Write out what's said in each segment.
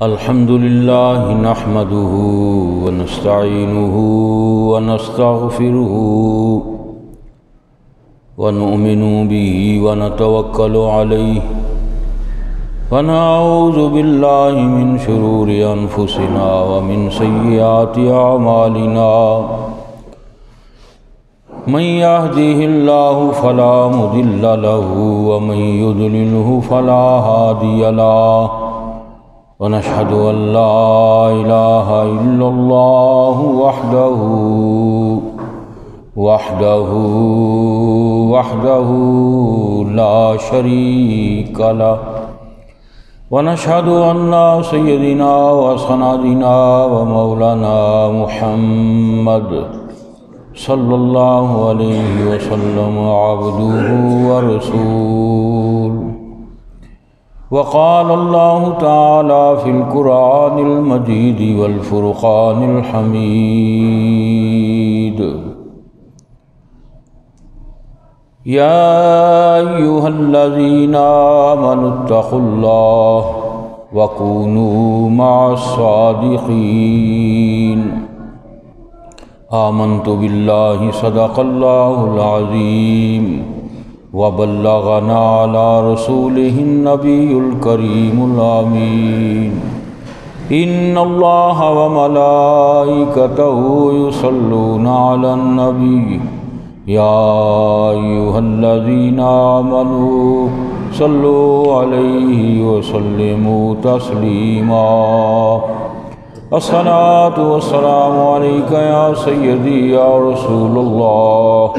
الحمد لله نحمده ونستعينه ونستغفره ونؤمن به ونتوكل عليه ونعوذ بالله من شرور أنفسنا ومن سيئات أعمالنا من يهده الله فلا مضل له ومن يضلله فلا هادي له ونشهد أن لا إله إلا الله وحده لا شريك له ونشهد أن سيدنا وسندنا ومولانا محمد صلى الله عليه وسلم عبده ورسوله وقال الله تعالى في القرآن المجيد والفرقان الحميد يا أيها الذين آمنوا اتقوا الله وكونوا مع الصادقين آمنت بالله صدق الله العظيم وبلغنا على رسوله النبي الكريم الأمين إن الله وملائكته يصلون على النبي يا أيها الذين آمنوا صلوا عليه وسلموا تسليما الصلاة والسلام عليك يا سيدي يا رسول الله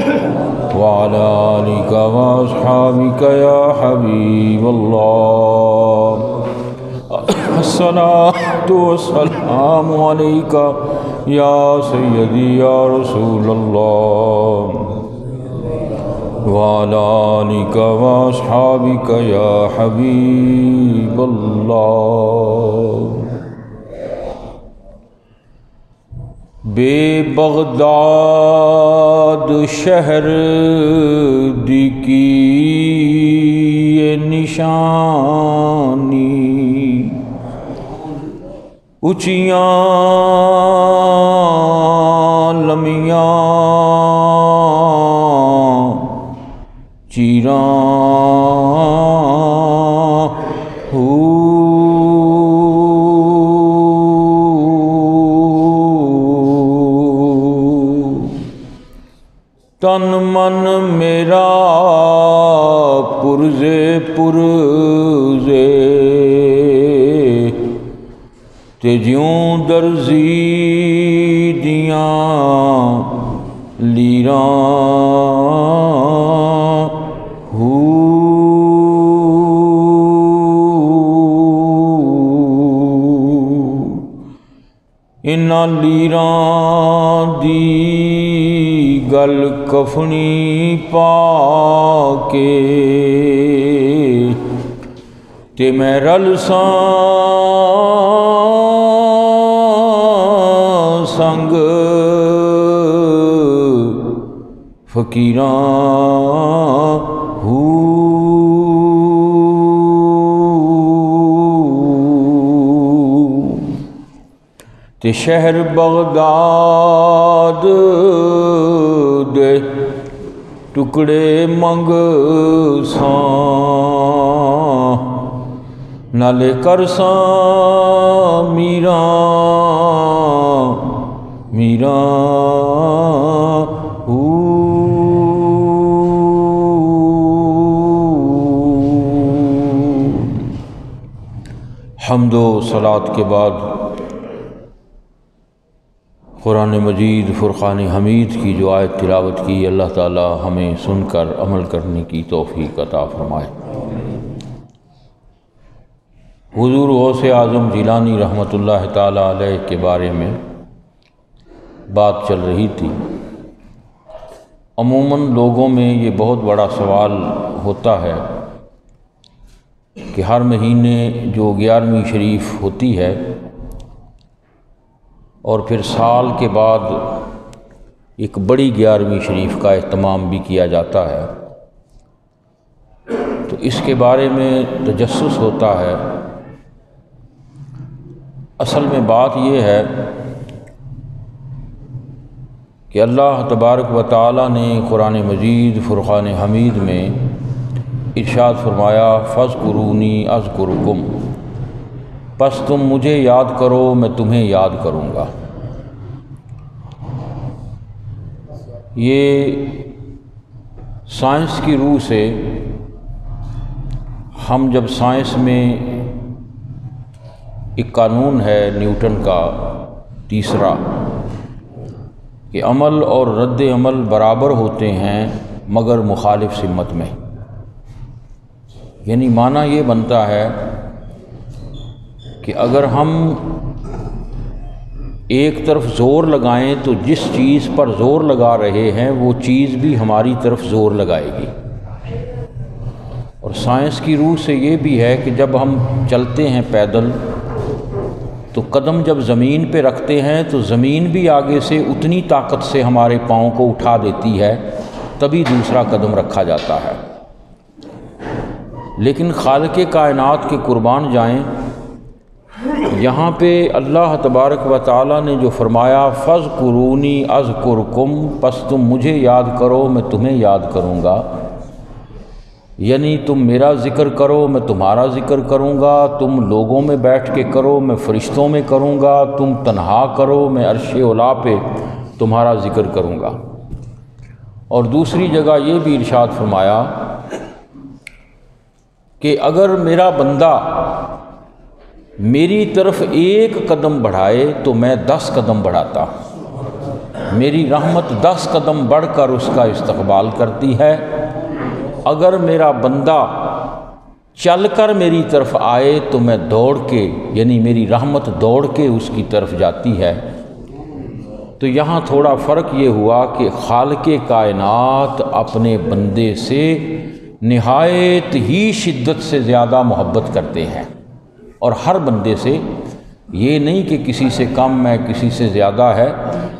وعلى آلك وأصحابك يا حبيب الله الصلاة والسلام عليك يا سيدي يا رسول الله وعلى آلك وأصحابك يا حبيب الله بے بغداد شہر دی کی یہ نشانی اچیاں لمیاں چیراں تن من میرا پرزے تے جیوں درزی دیاں لیراں انہاں لیراں دی گل کفنی پا کے تے میں رلساں سنگ فقیراں تے شہر بغداد دے ٹکڑے منگ ساں نالے کرساں میراں حمد و صلاۃ کے بعد قرآن مجید فرقان حمید کی جو آیت تلاوت کی، اللہ تعالی ہمیں سن کر عمل کرنے کی توفیق عطا فرمائے۔ حضور غوث اعظم جیلانی رحمۃ اللہ تعالی علیہ کے بارے میں بات چل رہی تھی۔ عموماً لوگوں میں یہ بہت بڑا سوال ہوتا ہے کہ ہر مہینے جو 11ویں شریف ہوتی ہے اور پھر سال کے بعد ایک بڑی 11ویں شریف کا اہتمام بھی کیا جاتا ہے، تو اس کے بارے میں تجسس ہوتا ہے اصل میں بات یہ ہے کہ اللہ تبارک و تعالیٰ نے قرآن مجید فرقان حمید میں ارشاد فرمایا فاذکرونی اذکرکم، پس تم مجھے یاد کرو میں تمہیں یاد کروں گا۔ یہ سائنس کی روح سے ہم جب سائنس میں ایک قانون ہے نیوٹن کا تیسرا کہ عمل اور رد عمل برابر ہوتے ہیں مگر مخالف سمت میں، یعنی معنی یہ بنتا ہے کہ اگر ہم ایک طرف زور لگائیں تو جس چیز پر زور لگا رہے ہیں وہ چیز بھی ہماری طرف زور لگائے گی۔ اور سائنس کی روح سے یہ بھی ہے کہ جب ہم چلتے ہیں پیدل تو قدم جب زمین پہ رکھتے ہیں تو زمین بھی آگے سے اتنی طاقت سے ہمارے پاؤں کو اٹھا دیتی ہے، تبھی دوسرا قدم رکھا جاتا ہے۔ لیکن خالق کائنات کے قربان جائیں، یہاں پہ اللہ تبارک و تعالیٰ نے جو فرمایا فاذکرونی اذکرکم، پس تم مجھے یاد کرو میں تمہیں یاد کروں گا، یعنی تم میرا ذکر کرو میں تمہارا ذکر کروں گا، تم لوگوں میں بیٹھ کے کرو میں فرشتوں میں کروں گا، تم تنہا کرو میں عرش اولا پہ تمہارا ذکر کروں گا۔ اور دوسری جگہ یہ بھی ارشاد فرمایا کہ اگر میرا بندہ میری طرف ایک قدم بڑھائے تو میں 10 قدم بڑھاتا ہوں، میری رحمت 10 قدم بڑھ کر اس کا استقبال کرتی ہے۔ اگر میرا بندہ چل کر میری طرف آئے تو میں دوڑ کے، یعنی میری رحمت دوڑ کے اس کی طرف جاتی ہے۔ تو یہاں تھوڑا فرق یہ ہوا کہ خالق کائنات اپنے بندے سے نہایت ہی شدت سے زیادہ محبت کرتے ہیں، اور ہر بندے سے، یہ نہیں کہ کسی سے کم ہے کسی سے زیادہ ہے،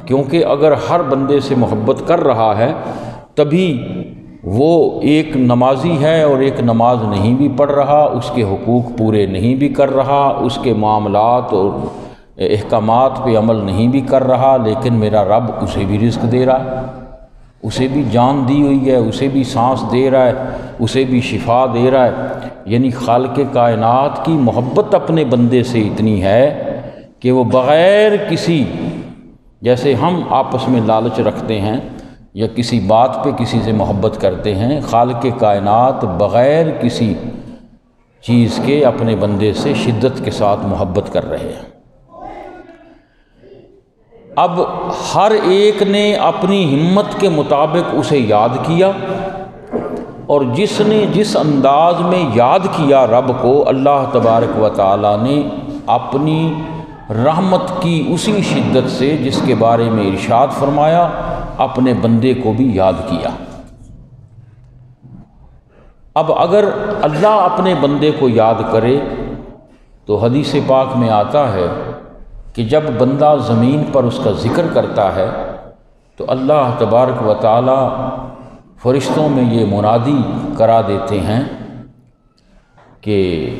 کیونکہ اگر ہر بندے سے محبت کر رہا ہے تبھی وہ ایک نمازی ہے اور ایک نماز نہیں بھی پڑھ رہا، اس کے حقوق پورے نہیں بھی کر رہا، اس کے معاملات اور احکامات پہ عمل نہیں بھی کر رہا، لیکن میرا رب اسے بھی رزق دے رہا ہے، اسے بھی جان دی ہوئی ہے، اسے بھی سانس دے رہا ہے، اسے بھی شفا دے رہا ہے۔ یعنی خالق کائنات کی محبت اپنے بندے سے اتنی ہے کہ وہ بغیر کسی، جیسے ہم آپس میں لالچ رکھتے ہیں یا کسی بات پہ کسی سے محبت کرتے ہیں، خالق کائنات بغیر کسی چیز کے اپنے بندے سے شدت کے ساتھ محبت کر رہے ہیں۔ اب ہر ایک نے اپنی ہمت کے مطابق اسے یاد کیا، اور جس نے جس انداز میں یاد کیا رب کو، اللہ تبارک و تعالیٰ نے اپنی رحمت کی اسی شدت سے جس کے بارے میں ارشاد فرمایا اپنے بندے کو بھی یاد کیا۔ اب اگر اللہ اپنے بندے کو یاد کرے تو حدیث پاک میں آتا ہے کہ جب بندہ زمین پر اس کا ذکر کرتا ہے تو اللہ تبارک و تعالی فرشتوں میں یہ منادی کرا دیتے ہیں کہ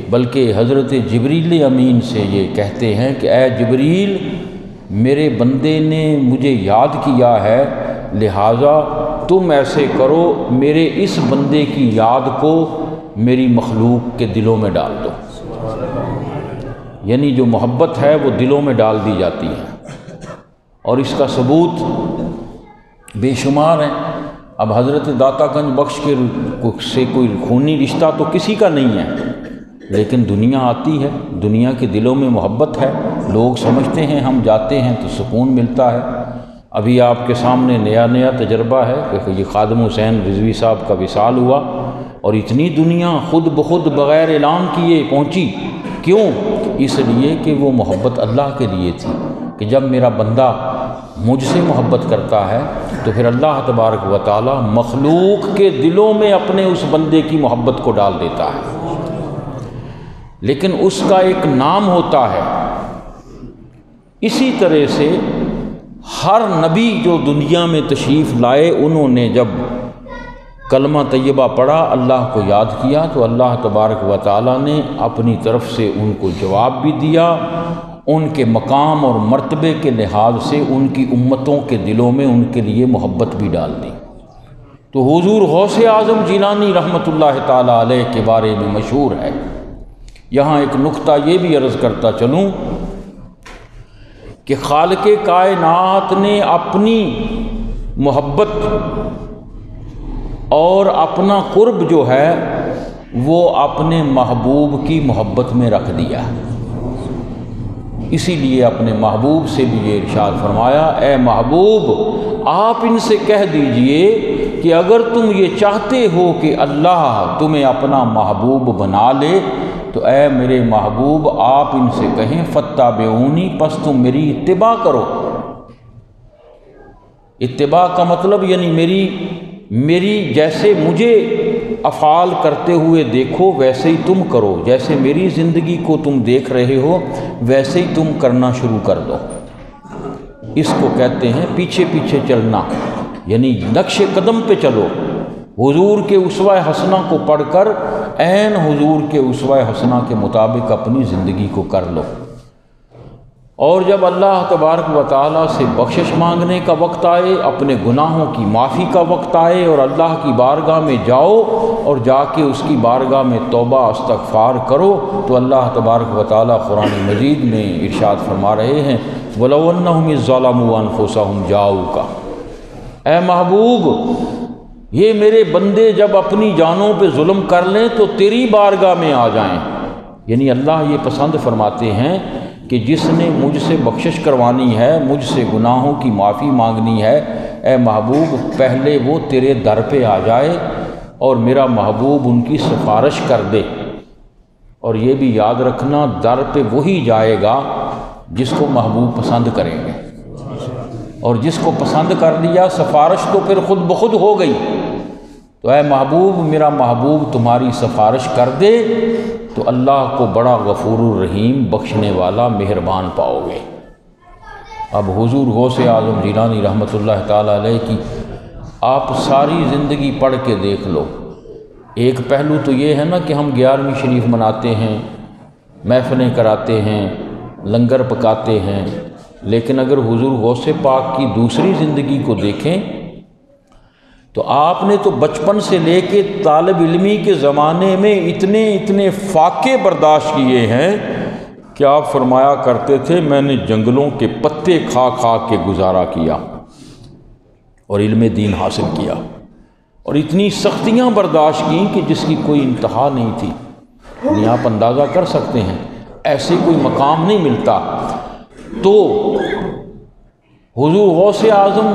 بلکہ حضرت جبریل امین سے یہ کہتے ہیں کہ اے جبریل، میرے بندے نے مجھے یاد کیا ہے، لہٰذا تم ایسے کرو میرے اس بندے کی یاد کو میری مخلوق کے دلوں میں ڈال دو۔ یعنی جو محبت ہے وہ دلوں میں ڈال دی جاتی ہے، اور اس کا ثبوت بے شمار ہیں۔ اب حضرت داتا گنج بخش کے سے کوئی خونی رشتہ تو کسی کا نہیں ہے، لیکن دنیا آتی ہے، دنیا کے دلوں میں محبت ہے، لوگ سمجھتے ہیں ہم جاتے ہیں تو سکون ملتا ہے۔ ابھی آپ کے سامنے نیا تجربہ ہے کہ یہ خادم حسین رضوی صاحب کا وصال ہوا، اور اتنی دنیا خود بخود بغیر اعلان کیے پہنچی۔ کیوں؟ اس لیے کہ وہ محبت اللہ کے لیے تھی، کہ جب میرا بندہ مجھ سے محبت کرتا ہے تو پھر اللہ تبارک و تعالی مخلوق کے دلوں میں اپنے اس بندے کی محبت کو ڈال دیتا ہے، لیکن اس کا ایک نام ہوتا ہے۔ اسی طرح سے ہر نبی جو دنیا میں تشریف لائے، انہوں نے جب کلمہ طیبہ پڑھا، اللہ کو یاد کیا، تو اللہ تبارک و تعالی نے اپنی طرف سے ان کو جواب بھی دیا ان کے مقام اور مرتبے کے لحاظ سے ان کی امتوں کے دلوں میں ان کے لیے محبت بھی ڈال دی۔ تو حضور غوث اعظم جیلانی رحمۃ اللہ تعالیٰ علیہ کے بارے میں مشہور ہے۔ یہاں ایک نقطہ یہ بھی عرض کرتا چلوں کہ خالق کائنات نے اپنی محبت اور اپنا قرب جو ہے وہ اپنے محبوب کی محبت میں رکھ دیا۔ اسی لیے اپنے محبوب سے بھی یہ ارشاد فرمایا، اے محبوب آپ ان سے کہہ دیجئے کہ اگر تم یہ چاہتے ہو کہ اللہ تمہیں اپنا محبوب بنا لے تو اے میرے محبوب آپ ان سے کہیں فاتبعونی، پس تم میری اتباع کرو۔ اتباع کا مطلب یعنی میری جیسے مجھے افعال کرتے ہوئے دیکھو ویسے ہی تم کرو، جیسے میری زندگی کو تم دیکھ رہے ہو ویسے ہی تم کرنا شروع کر دو۔ اس کو کہتے ہیں پیچھے پیچھے چلنا، یعنی نقش قدم پہ چلو۔ حضور کے اسوہ حسنہ کو پڑھ کر عین حضور کے اسوہ حسنہ کے مطابق اپنی زندگی کو کر لو۔ اور جب اللہ تبارک و تعالیٰ سے بخشش مانگنے کا وقت آئے، اپنے گناہوں کی معافی کا وقت آئے اور اللہ کی بارگاہ میں جاؤ اور جا کے اس کی بارگاہ میں توبہ استغفار کرو، تو اللہ تبارک و تعالیٰ قرآن مجید میں ارشاد فرما رہے ہیں وَلَوْ أَنَّهُمْ إِذ ظَّلَمُوا أَنفُسَهُمْ جَاءُوكَ، اے محبوب یہ میرے بندے جب اپنی جانوں پہ ظلم کر لیں تو تیری بارگاہ میں آ جائیں۔ یعنی اللہ یہ پسند فرماتے ہیں کہ جس نے مجھ سے بخشش کروانی ہے، مجھ سے گناہوں کی معافی مانگنی ہے، اے محبوب پہلے وہ تیرے در پہ آ جائے اور میرا محبوب ان کی سفارش کر دے۔ اور یہ بھی یاد رکھنا در پہ وہی جائے گا جس کو محبوب پسند کریں گے، اور جس کو پسند کر لیا سفارش تو پھر خود بخود ہو گئی۔ تو اے محبوب میرا محبوب تمہاری سفارش کر دے تو اللہ کو بڑا غفور الرحیم بخشنے والا مہربان پاؤ گے۔ اب حضور غوث اعظم جیلانی رحمۃ اللہ تعالیٰ علیہ کی آپ ساری زندگی پڑھ کے دیکھ لو۔ ایک پہلو تو یہ ہے نا کہ ہم 11ویں شریف مناتے ہیں، محفلیں کراتے ہیں، لنگر پکاتے ہیں، لیکن اگر حضور غوث پاک کی دوسری زندگی کو دیکھیں تو آپ نے تو بچپن سے لے کے طالب علمی کے زمانے میں اتنے فاقے برداشت کیے ہیں کہ آپ فرمایا کرتے تھے میں نے جنگلوں کے پتے کھا کھا کے گزارا کیا اور علم دین حاصل کیا، اور اتنی سختیاں برداشت کیں کہ جس کی کوئی انتہا نہیں تھی۔ یعنی آپ اندازہ کر سکتے ہیں ایسے کوئی مقام نہیں ملتا۔ تو حضور غوث اعظم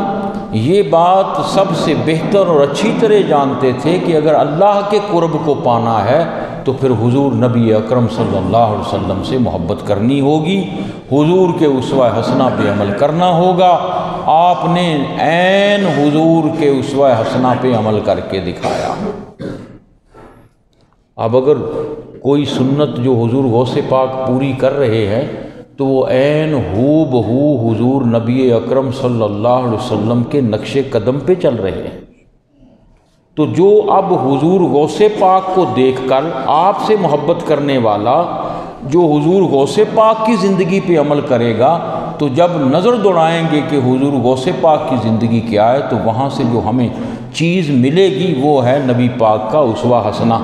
یہ بات سب سے بہتر اور اچھی طرح جانتے تھے کہ اگر اللہ کے قرب کو پانا ہے تو پھر حضور نبی اکرم صلی اللہ علیہ وسلم سے محبت کرنی ہوگی، حضور کے اسوہ حسنہ پہ عمل کرنا ہوگا۔ آپ نے عین حضور کے اسوہ حسنہ پہ عمل کر کے دکھایا۔ اب اگر کوئی سنت جو حضور غوث پاک پوری کر رہے ہیں تو وہ عین ہو بہو حضور نبی اکرم صلی اللہ علیہ وسلم کے نقش قدم پہ چل رہے ہیں۔ تو جو اب حضور غوث پاک کو دیکھ کر آپ سے محبت کرنے والا جو حضور غوث پاک کی زندگی پہ عمل کرے گا تو جب نظر دوڑائیں گے کہ حضور غوث پاک کی زندگی کیا ہے تو وہاں سے جو ہمیں چیز ملے گی وہ ہے نبی پاک کا اسوہ حسنہ۔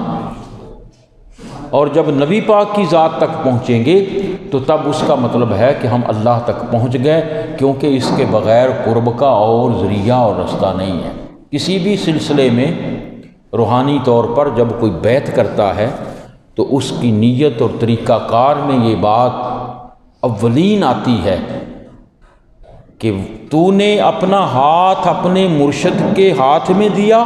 اور جب نبی پاک کی ذات تک پہنچیں گے تو تب اس کا مطلب ہے کہ ہم اللہ تک پہنچ گئے، کیونکہ اس کے بغیر قرب کا اور ذریعہ اور رستہ نہیں ہے۔ کسی بھی سلسلے میں روحانی طور پر جب کوئی بیعت کرتا ہے تو اس کی نیت اور طریقہ کار میں یہ بات اولین آتی ہے کہ تو نے اپنا ہاتھ اپنے مرشد کے ہاتھ میں دیا،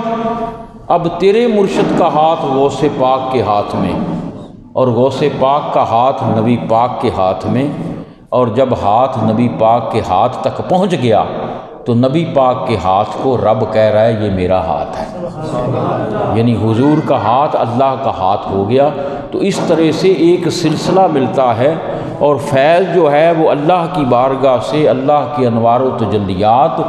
اب تیرے مرشد کا ہاتھ غوث پاک کے ہاتھ میں، اور غوث پاک کا ہاتھ نبی پاک کے ہاتھ میں، اور جب ہاتھ نبی پاک کے ہاتھ تک پہنچ گیا تو نبی پاک کے ہاتھ کو رب کہہ رہا ہے یہ میرا ہاتھ ہے، یعنی حضور کا ہاتھ اللہ کا ہاتھ ہو گیا۔ تو اس طرح سے ایک سلسلہ ملتا ہے، اور فیض جو ہے وہ اللہ کی بارگاہ سے، اللہ کی انوار و تجلیات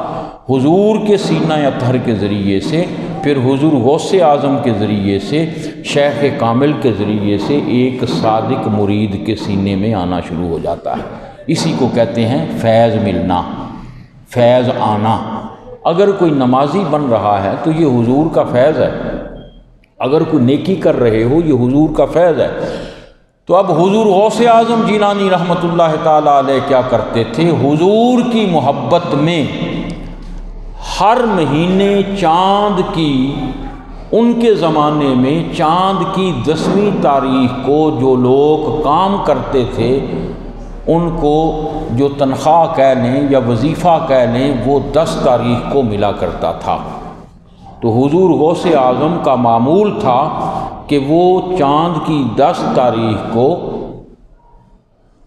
حضور کے سینہ اطہر کے ذریعے سے، پھر حضور غوث اعظم کے ذریعے سے، شیخ کامل کے ذریعے سے ایک صادق مرید کے سینے میں آنا شروع ہو جاتا ہے۔ اسی کو کہتے ہیں فیض ملنا، فیض آنا۔ اگر کوئی نمازی بن رہا ہے تو یہ حضور کا فیض ہے، اگر کوئی نیکی کر رہے ہو یہ حضور کا فیض ہے۔ تو اب حضور غوث اعظم جیلانی رحمۃ اللہ تعالیٰ علیہ کیا کرتے تھے؟ حضور کی محبت میں ہر مہینے چاند کی، ان کے زمانے میں چاند کی 10ویں تاریخ کو جو لوگ کام کرتے تھے ان کو جو تنخواہ کہہ لیں یا وظیفہ کہہ لیں وہ 10 تاریخ کو ملا کرتا تھا۔ تو حضور غوث اعظم کا معمول تھا کہ وہ چاند کی 10 تاریخ کو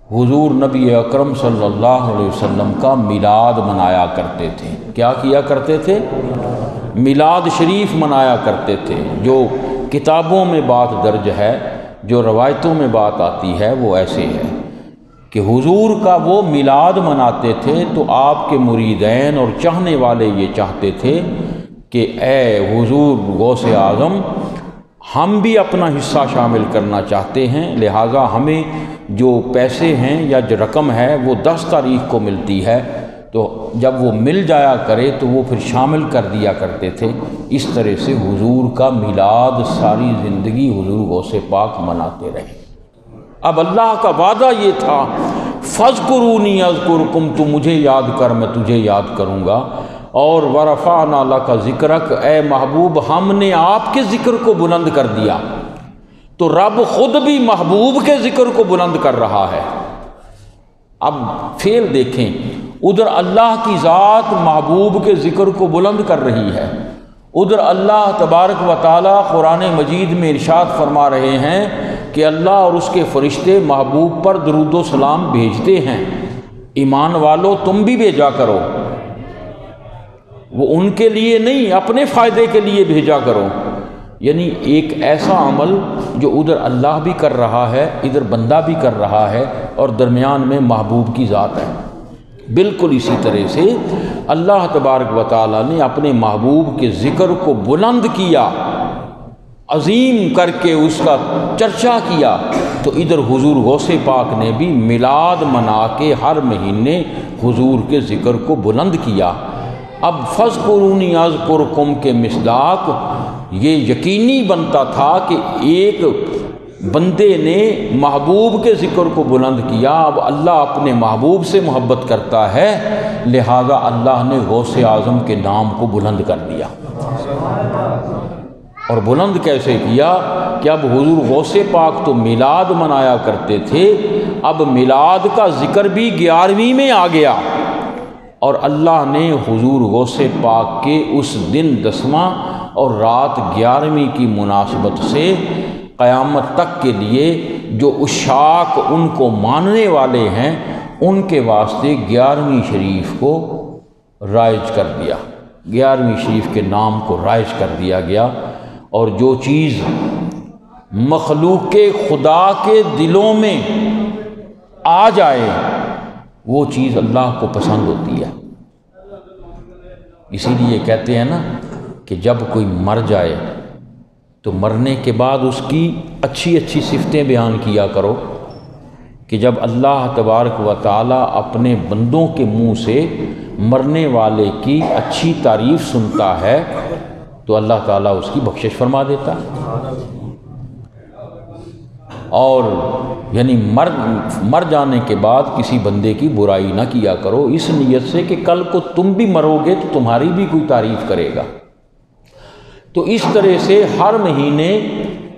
حضور نبی اکرم صلی اللہ علیہ وسلم کا میلاد منایا کرتے تھے۔ کیا کیا کرتے تھے؟ میلاد شریف منایا کرتے تھے۔ جو کتابوں میں بات درج ہے، جو روایتوں میں بات آتی ہے وہ ایسے ہے کہ حضور کا وہ میلاد مناتے تھے تو آپ کے مریدین اور چاہنے والے یہ چاہتے تھے کہ اے حضور غوث اعظم، ہم بھی اپنا حصہ شامل کرنا چاہتے ہیں، لہٰذا ہمیں جو پیسے ہیں یا جو رقم ہے وہ 10 تاریخ کو ملتی ہے، تو جب وہ مل جایا کرے تو وہ پھر شامل کر دیا کرتے تھے۔ اس طرح سے حضور کا میلاد ساری زندگی حضور غوث پاک مناتے رہے۔ اب اللہ کا وعدہ یہ تھا فَاذْكُرُونِي أَذْكُرْكُمْ، تو مجھے یاد کر میں تجھے یاد کروں گا، اور وَرَفَعْنَا لَكَ ذِكْرَكَ، اے محبوب ہم نے آپ کے ذکر کو بلند کر دیا۔ تو رب خود بھی محبوب کے ذکر کو بلند کر رہا ہے۔ اب فعل دیکھیں، ادھر اللہ کی ذات محبوب کے ذکر کو بلند کر رہی ہے، ادھر اللہ تبارک و تعالی قرآن مجید میں ارشاد فرما رہے ہیں کہ اللہ اور اس کے فرشتے محبوب پر درود و سلام بھیجتے ہیں، ایمان والو تم بھی بھیجا کرو۔ وہ ان کے لیے نہیں، اپنے فائدے کے لیے بھیجا کرو۔ یعنی ایک ایسا عمل جو ادھر اللہ بھی کر رہا ہے، ادھر بندہ بھی کر رہا ہے، اور درمیان میں محبوب کی ذات ہے۔ بالکل اسی طرح سے اللہ تبارک و تعالیٰ نے اپنے محبوب کے ذکر کو بلند کیا، عظیم کر کے اس کا چرچا کیا، تو ادھر حضور غوث پاک نے بھی میلاد منا کے ہر مہینے حضور کے ذکر کو بلند کیا۔ اب فَاذْكُرُونِي أَذْكُرْكُمْ کے مصداق یہ یقینی بنتا تھا کہ ایک بندے نے محبوب کے ذکر کو بلند کیا، اب اللہ اپنے محبوب سے محبت کرتا ہے، لہذا اللہ نے غوث اعظم کے نام کو بلند کر دیا۔ اور بلند کیسے کیا کہ اب حضور غوث پاک تو میلاد منایا کرتے تھے، اب میلاد کا ذکر بھی 11ویں میں آ گیا، اور اللہ نے حضور غوث پاک کے اس دن 10واں اور رات 11ویں کی مناسبت سے قیامت تک کے لیے جو عشاق ان کو ماننے والے ہیں ان کے واسطے 11ویں شریف کو رائج کر دیا، 11ویں شریف کے نام کو رائج کر دیا گیا۔ اور جو چیز مخلوق خدا کے دلوں میں آ جائے وہ چیز اللہ کو پسند ہوتی ہے۔ اسی لیے کہتے ہیں نا کہ جب کوئی مر جائے تو مرنے کے بعد اس کی اچھی اچھی صفتیں بیان کیا کرو، کہ جب اللہ تبارک و تعالی اپنے بندوں کے منہ سے مرنے والے کی اچھی تعریف سنتا ہے تو اللہ تعالیٰ اس کی بخشش فرما دیتا ہے۔ اور یعنی مر جانے کے بعد کسی بندے کی برائی نہ کیا کرو، اس نیت سے کہ کل کو تم بھی مرو گے تو تمہاری بھی کوئی تعریف کرے گا۔ تو اس طرح سے ہر مہینے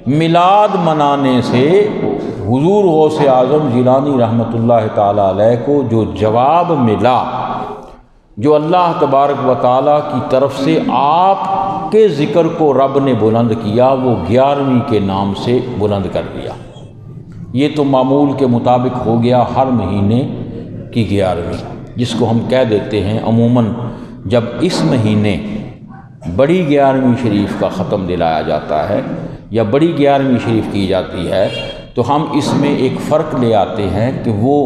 میلاد منانے سے حضور غوث اعظم جیلانی رحمۃ اللہ تعالیٰ علیہ کو جو جواب ملا، جو اللہ تبارک و تعالیٰ کی طرف سے آپ کے ذکر کو رب نے بلند کیا، وہ 11ویں کے نام سے بلند کر دیا۔ یہ تو معمول کے مطابق ہو گیا ہر مہینے کی 11ویں، جس کو ہم کہہ دیتے ہیں عموماً جب اس مہینے بڑی 11ویں شریف کا ختم دلایا جاتا ہے یا بڑی 11ویں شریف کی جاتی ہے تو ہم اس میں ایک فرق لے آتے ہیں کہ وہ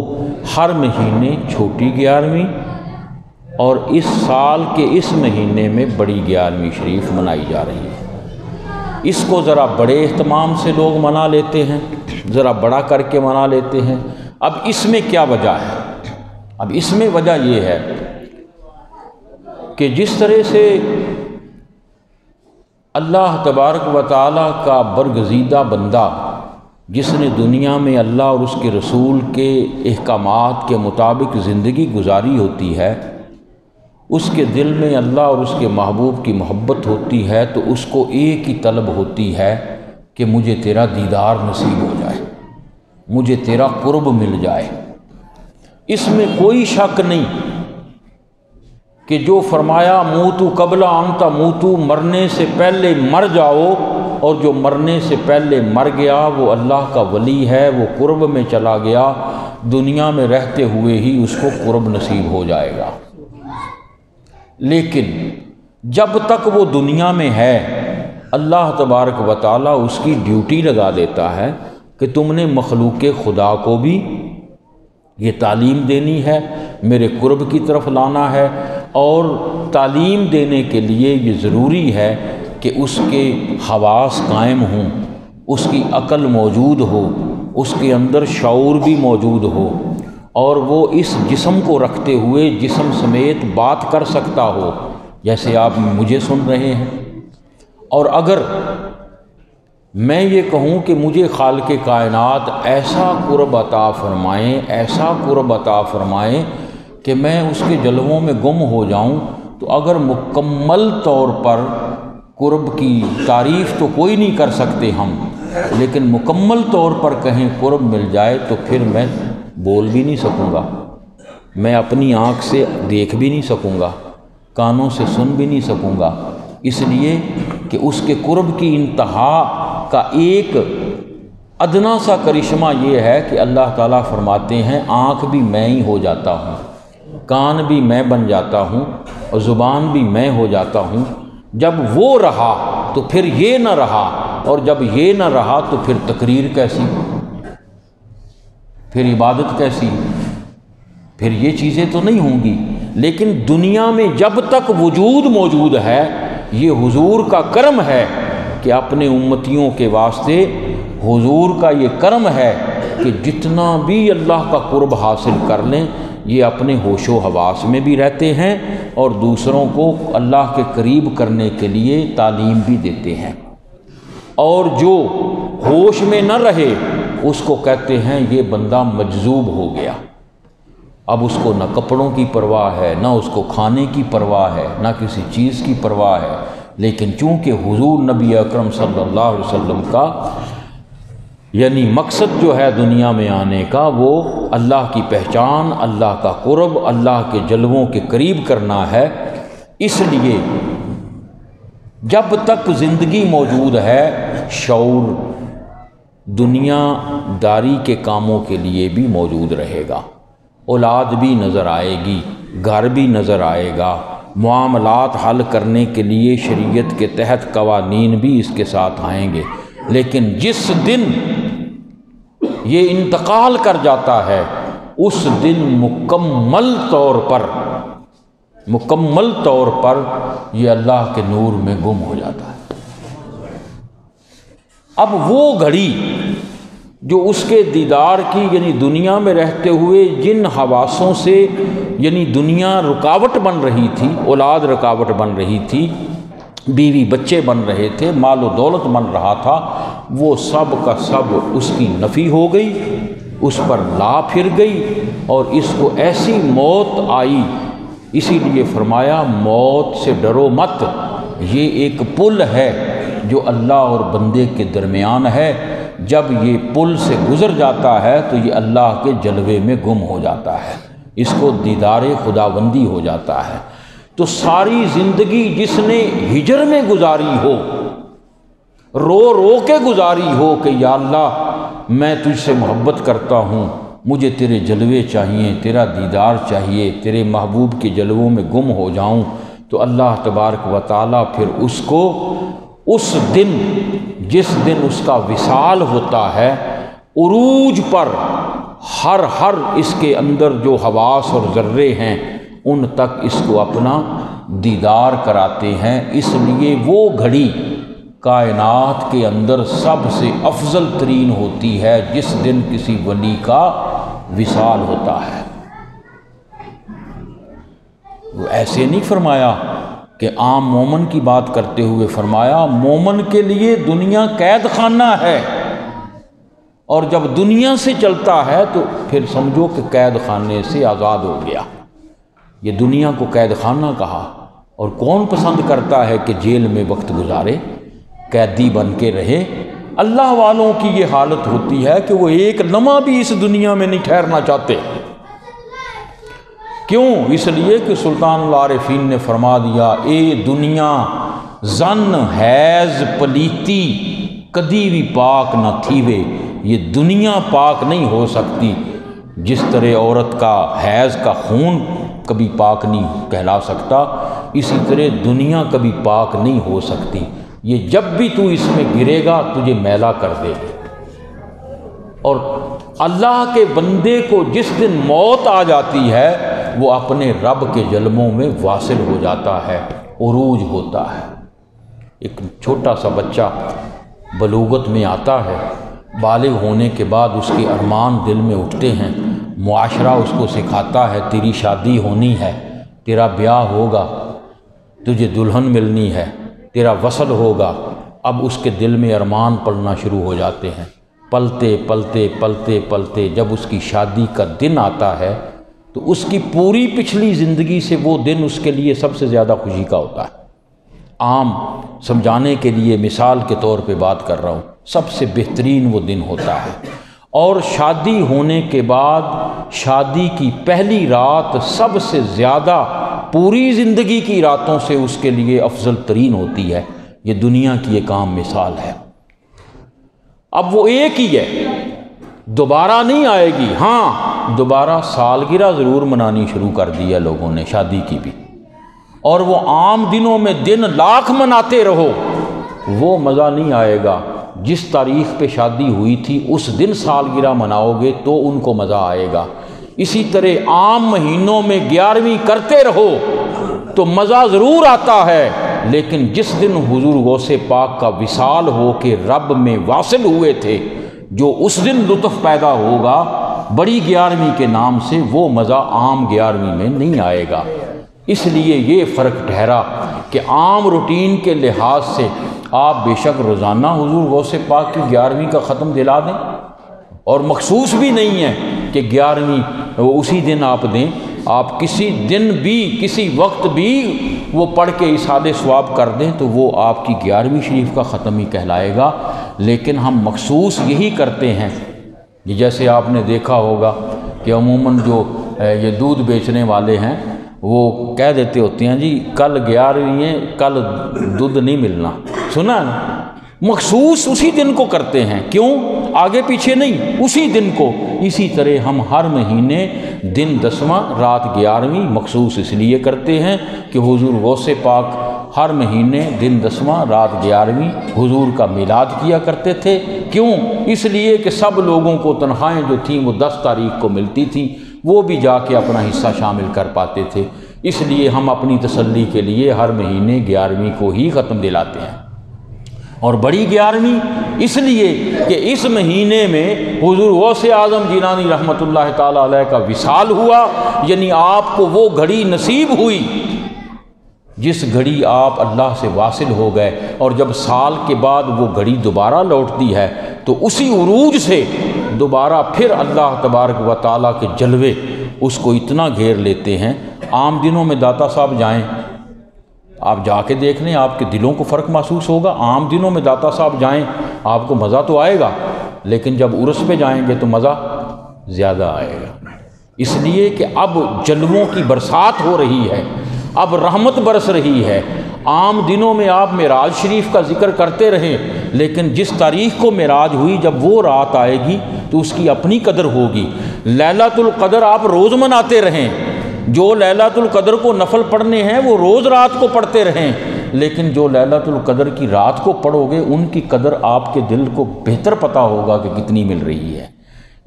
ہر مہینے چھوٹی 11ویں اور اس سال کے اس مہینے میں بڑی 11ویں شریف منائی جا رہی ہے۔ اس کو ذرا بڑے اہتمام سے لوگ منا لیتے ہیں، ذرا بڑا کر کے منا لیتے ہیں۔ اب اس میں کیا وجہ ہے؟ اب اس میں وجہ یہ ہے کہ جس طرح سے اللہ تبارک و تعالیٰ کا برگزیدہ بندہ جس نے دنیا میں اللہ اور اس کے رسول کے احکامات کے مطابق زندگی گزاری ہوتی ہے، اس کے دل میں اللہ اور اس کے محبوب کی محبت ہوتی ہے، تو اس کو ایک ہی طلب ہوتی ہے کہ مجھے تیرا دیدار نصیب ہو جائے، مجھے تیرا قرب مل جائے۔ اس میں کوئی شک نہیں کہ جو فرمایا موتو قبل ان تموتو، مرنے سے پہلے مر جاؤ، اور جو مرنے سے پہلے مر گیا وہ اللہ کا ولی ہے، وہ قرب میں چلا گیا، دنیا میں رہتے ہوئے ہی اس کو قرب نصیب ہو جائے گا۔ لیکن جب تک وہ دنیا میں ہے، اللہ تبارک و تعالیٰ اس کی ڈیوٹی لگا دیتا ہے کہ تم نے مخلوق خدا کو بھی یہ تعلیم دینی ہے، میرے قرب کی طرف لانا ہے، اور تعلیم دینے کے لیے یہ ضروری ہے کہ اس کے حواس قائم ہوں، اس کی عقل موجود ہو، اس کے اندر شعور بھی موجود ہو، اور وہ اس جسم کو رکھتے ہوئے جسم سمیت بات کر سکتا ہو، جیسے آپ مجھے سن رہے ہیں۔ اور اگر میں یہ کہوں کہ مجھے خالق کائنات ایسا قرب عطا فرمائیں، ایسا قرب عطا فرمائیں کہ میں اس کے جلووں میں گم ہو جاؤں، تو اگر مکمل طور پر قرب کی تعریف تو کوئی نہیں کر سکتے ہم، لیکن مکمل طور پر کہیں قرب مل جائے تو پھر میں بول بھی نہیں سکوں گا، میں اپنی آنکھ سے دیکھ بھی نہیں سکوں گا، کانوں سے سن بھی نہیں سکوں گا، اس لیے کہ اس کے قرب کی انتہا کا ایک ادنا سا کرشمہ یہ ہے کہ اللہ تعالیٰ فرماتے ہیں آنکھ بھی میں ہی ہو جاتا ہوں، کان بھی میں بن جاتا ہوں، اور زبان بھی میں ہو جاتا ہوں۔ جب وہ رہا تو پھر یہ نہ رہا، اور جب یہ نہ رہا تو پھر تقریر کیسی، پھر عبادت کیسی، پھر یہ چیزیں تو نہیں ہوں گی۔ لیکن دنیا میں جب تک وجود موجود ہے، یہ حضور کا کرم ہے کہ اپنے امتیوں کے واسطے حضور کا یہ کرم ہے کہ جتنا بھی اللہ کا قرب حاصل کر لیں، یہ اپنے ہوش و حواس میں بھی رہتے ہیں اور دوسروں کو اللہ کے قریب کرنے کے لیے تعلیم بھی دیتے ہیں۔ اور جو ہوش میں نہ رہے اس کو کہتے ہیں یہ بندہ مجذوب ہو گیا، اب اس کو نہ کپڑوں کی پرواہ ہے، نہ اس کو کھانے کی پرواہ ہے، نہ کسی چیز کی پرواہ ہے۔ لیکن چونکہ حضور نبی اکرم صلی اللہ علیہ وسلم کا یعنی مقصد جو ہے دنیا میں آنے کا وہ اللہ کی پہچان، اللہ کا قرب، اللہ کے جلووں کے قریب کرنا ہے، اس لیے جب تک زندگی موجود ہے شعور دنیا داری کے کاموں کے لیے بھی موجود رہے گا، اولاد بھی نظر آئے گی، گھر بھی نظر آئے گا، معاملات حل کرنے کے لیے شریعت کے تحت قوانین بھی اس کے ساتھ آئیں گے۔ لیکن جس دن یہ انتقال کر جاتا ہے اس دن مکمل طور پر یہ اللہ کے نور میں گم ہو جاتا ہے۔ اب وہ گھڑی جو اس کے دیدار کی یعنی دنیا میں رہتے ہوئے جن حواسوں سے یعنی دنیا رکاوٹ بن رہی تھی، اولاد رکاوٹ بن رہی تھی، بیوی بچے بن رہے تھے، مال و دولت بن رہا تھا، وہ سب کا سب اس کی نفی ہو گئی، اس پر لا پھر گئی، اور اس کو ایسی موت آئی۔ اسی لیے فرمایا موت سے ڈرو مت، یہ ایک پل ہے جو اللہ اور بندے کے درمیان ہے، جب یہ پل سے گزر جاتا ہے تو یہ اللہ کے جلوے میں گم ہو جاتا ہے، اس کو دیدار خداوندی ہو جاتا ہے۔ تو ساری زندگی جس نے ہجر میں گزاری ہو، رو رو کے گزاری ہو کہ یا اللہ میں تجھ سے محبت کرتا ہوں، مجھے تیرے جلوے چاہیے، تیرا دیدار چاہیے، تیرے محبوب کے جلووں میں گم ہو جاؤں، تو اللہ تبارک و تعالیٰ پھر اس کو اس دن جس دن اس کا وصال ہوتا ہے عروج پر ہر اس کے اندر جو حواس اور ذرے ہیں ان تک اس کو اپنا دیدار کراتے ہیں۔ اس لیے وہ گھڑی کائنات کے اندر سب سے افضل ترین ہوتی ہے جس دن کسی ولی کا وصال ہوتا ہے۔ ایسے نہیں فرمایا کہ عام مومن کی بات کرتے ہوئے فرمایا مومن کے لیے دنیا قید خانہ ہے، اور جب دنیا سے چلتا ہے تو پھر سمجھو کہ قید خانے سے آزاد ہو گیا۔ یہ دنیا کو قید خانہ کہا، اور کون پسند کرتا ہے کہ جیل میں وقت گزارے، قیدی بن کے رہے؟ اللہ والوں کی یہ حالت ہوتی ہے کہ وہ ایک لمحہ بھی اس دنیا میں نہیں ٹھہرنا چاہتے۔ کیوں؟ اس لیے کہ سلطان العارفین نے فرما دیا، اے دنیا زن حیض پلیتی کدی بھی پاک نہ تھیوے۔ یہ دنیا پاک نہیں ہو سکتی، جس طرح عورت کا حیض کا خون کبھی پاک نہیں کہلا سکتا، اسی طرح دنیا کبھی پاک نہیں ہو سکتی۔ یہ جب بھی تو اس میں گرے گا تجھے میلا کر دے گی۔ اور اللہ کے بندے کو جس دن موت آ جاتی ہے وہ اپنے رب کے جلموں میں واصل ہو جاتا ہے، عروج ہوتا ہے۔ ایک چھوٹا سا بچہ بلوغت میں آتا ہے، بالغ ہونے کے بعد اس کے ارمان دل میں اٹھتے ہیں، معاشرہ اس کو سکھاتا ہے تیری شادی ہونی ہے، تیرا بیاہ ہوگا، تجھے دلہن ملنی ہے، تیرا وصل ہوگا۔ اب اس کے دل میں ارمان پلنا شروع ہو جاتے ہیں، پلتے پلتے پلتے پلتے جب اس کی شادی کا دن آتا ہے تو اس کی پوری پچھلی زندگی سے وہ دن اس کے لیے سب سے زیادہ خوشی کا ہوتا ہے۔ عام سمجھانے کے لیے مثال کے طور پہ بات کر رہا ہوں، سب سے بہترین وہ دن ہوتا ہے۔ اور شادی ہونے کے بعد شادی کی پہلی رات سب سے زیادہ پوری زندگی کی راتوں سے اس کے لیے افضل ترین ہوتی ہے۔ یہ دنیا کی ایک عام مثال ہے۔ اب وہ ایک ہی ہے، دوبارہ نہیں آئے گی۔ ہاں دوبارہ سالگرہ ضرور منانی شروع کر دی ہے لوگوں نے شادی کی بھی، اور وہ عام دنوں میں دن لاکھ مناتے رہو، وہ مزہ نہیں آئے گا۔ جس تاریخ پہ شادی ہوئی تھی اس دن سالگرہ مناؤ گے تو ان کو مزہ آئے گا۔ اسی طرح عام مہینوں میں 11ویں کرتے رہو تو مزہ ضرور آتا ہے، لیکن جس دن حضور غوث پاک کا وصال ہو کے رب میں واصل ہوئے تھے، جو اس دن لطف پیدا ہوگا بڑی 11ویں کے نام سے، وہ مزہ عام 11ویں میں نہیں آئے گا۔ اس لیے یہ فرق ٹھہرا کہ عام روٹین کے لحاظ سے آپ بے شک روزانہ حضور غوث پاک کی 11ویں کا ختم دلا دیں، اور مخصوص بھی نہیں ہے کہ 11ویں اسی دن آپ دیں، آپ کسی دن بھی کسی وقت بھی وہ پڑھ کے اصحاد ثواب کر دیں تو وہ آپ کی 11ویں شریف کا ختم ہی کہلائے گا۔ لیکن ہم مخصوص یہی کرتے ہیں، جیسے آپ نے دیکھا ہوگا کہ عموماً جو یہ دودھ بیچنے والے ہیں وہ کہہ دیتے ہوتے ہیں جی کل 11ویں ہے، کل دودھ نہیں ملنا، سنا ہے نا؟ مخصوص اسی دن کو کرتے ہیں، کیوں؟ آگے پیچھے نہیں، اسی دن کو۔ اسی طرح ہم ہر مہینے دن 10واں رات 11ویں مخصوص اس لیے کرتے ہیں کہ حضور غوث پاک ہر مہینے دن 10واں رات 11ویں حضور کا میلاد کیا کرتے تھے۔ کیوں؟ اس لیے کہ سب لوگوں کو تنخواہیں جو تھیں وہ 10 تاریخ کو ملتی تھیں، وہ بھی جا کے اپنا حصہ شامل کر پاتے تھے۔ اس لیے ہم اپنی تسلی کے لیے ہر مہینے 11ویں کو ہی ختم دلاتے ہیں۔ اور بڑی 11ویں اس لیے کہ اس مہینے میں حضور غوث اعظم جیلانی رحمۃ اللہ تعالی علیہ کا وصال ہوا، یعنی آپ کو وہ گھڑی نصیب ہوئی جس گھڑی آپ اللہ سے واصل ہو گئے، اور جب سال کے بعد وہ گھڑی دوبارہ لوٹتی ہے تو اسی عروج سے دوبارہ پھر اللہ تبارک و تعالیٰ کے جلوے اس کو اتنا گھیر لیتے ہیں۔ عام دنوں میں داتا صاحب جائیں، آپ جا کے دیکھ لیں، آپ کے دلوں کو فرق محسوس ہوگا۔ عام دنوں میں داتا صاحب جائیں آپ کو مزہ تو آئے گا، لیکن جب عرس پہ جائیں گے تو مزہ زیادہ آئے گا، اس لیے کہ اب جلووں کی برسات ہو رہی ہے، اب رحمت برس رہی ہے۔ عام دنوں میں آپ معراج شریف کا ذکر کرتے رہیں، لیکن جس تاریخ کو معراج ہوئی جب وہ رات آئے گی تو اس کی اپنی قدر ہوگی۔ لیلۃ القدر آپ روز مناتے رہیں، جو لیلۃ القدر کو نفل پڑھنے ہیں وہ روز رات کو پڑھتے رہیں، لیکن جو لیلۃ القدر کی رات کو پڑھو گے ان کی قدر آپ کے دل کو بہتر پتہ ہوگا کہ کتنی مل رہی ہے۔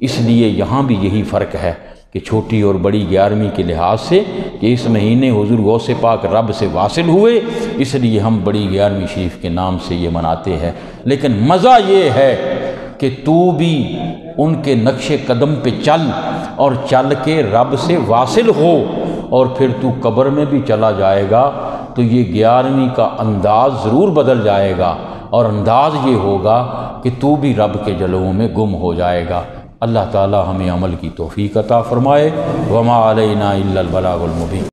اس لیے یہاں بھی یہی فرق ہے کہ چھوٹی اور بڑی 11ویں کے لحاظ سے کہ اس مہینے حضور غوث پاک رب سے واصل ہوئے، اس لیے ہم بڑی 11ویں شریف کے نام سے یہ مناتے ہیں۔ لیکن مزہ یہ ہے کہ تو بھی ان کے نقش قدم پہ چل اور چل کے رب سے واصل ہو، اور پھر تو قبر میں بھی چلا جائے گا تو یہ 11ویں کا انداز ضرور بدل جائے گا، اور انداز یہ ہوگا کہ تو بھی رب کے جلووں میں گم ہو جائے گا۔ اللہ تعالی ہمیں عمل کی توفیق عطا فرمائے۔ وما علینا الا البلاغ المبین۔